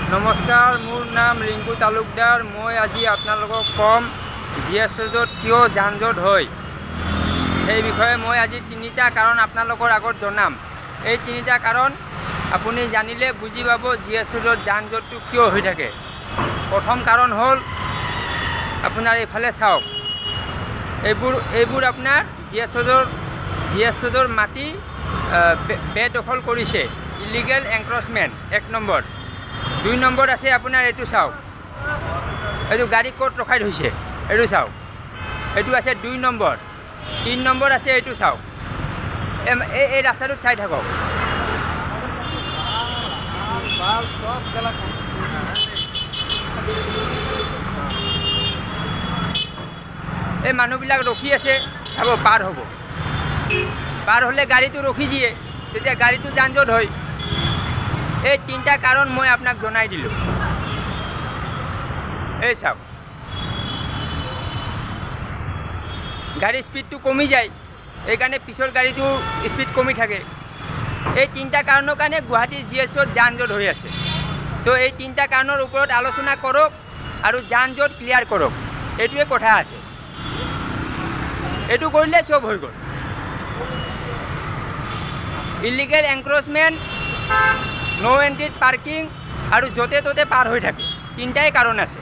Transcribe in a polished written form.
নমস্কাৰ, মোৰ নাম ৰিংকু তালুকদাৰ। মই আজি আপোনালোকক কম GS ৰোডত কিয় যান-জঁট হয় সেই বিষয়ে মই আজি তিনিটা কাৰণ আপোনালোকৰ আগত জনাম। এই তিনিটা কাৰণ আপুনি জানিলে বুজি পাব GS ৰোডত যান-জঁটটো কিয় হৈ থাকে। প্ৰথম কাৰণ হ'ল আপোনাৰ এইফালে চাওক, এইবোৰ আপোনাৰ GS ৰোডৰ মাটি বেদখল কৰিছে, ইলিগেল এনক্ৰচমেণ্ট 1 নম্বৰ। 2 নম্বৰ আছে আপোনাৰ এইটো চাওক, এইটো গাড়ী ক'ত ৰখাই থৈছে এইটো চাওক, এইটো আছে 2 নম্বৰ। 3 নম্বৰ আছে এইটো চাওক, এই ৰাস্তাটোত চাই থাকক। এই মানুহবিলাক ৰখি আছে, চাব পাৰ হ'ব, পাৰ হ'লে গাড়ীটো ৰখি দিয়ে, তেতিয়া গাড়ীটো যান-জঁট হয়। এই তিনিটা কাৰণ মই আপোনাক জনাই দিলোঁ। এই চাওক, গাড়ীৰ স্পীডটো কমি যায়, সেইকাৰণে পিছৰ গাড়ীটো স্পীড কমি থাকে। এই তিনিটা কাৰণৰ কাৰণে গুৱাহাটী GSত যান-জঁট হৈ আছে। তো এই তিনিটা কাৰণৰ ওপৰত আলোচনা কৰক আৰু যান-জঁট ক্লিয়াৰ কৰক, এইটোৱে কথা আছে। এইটো কৰিলে চব হৈ গ'ল। ইলিগেল এনক্ৰচমেণ্ট, নো এণ্ট্ৰি পাৰ্কিং আৰু য'তে ত'তে পাৰ হৈ থাকে, তিনিটাই কাৰণ আছে।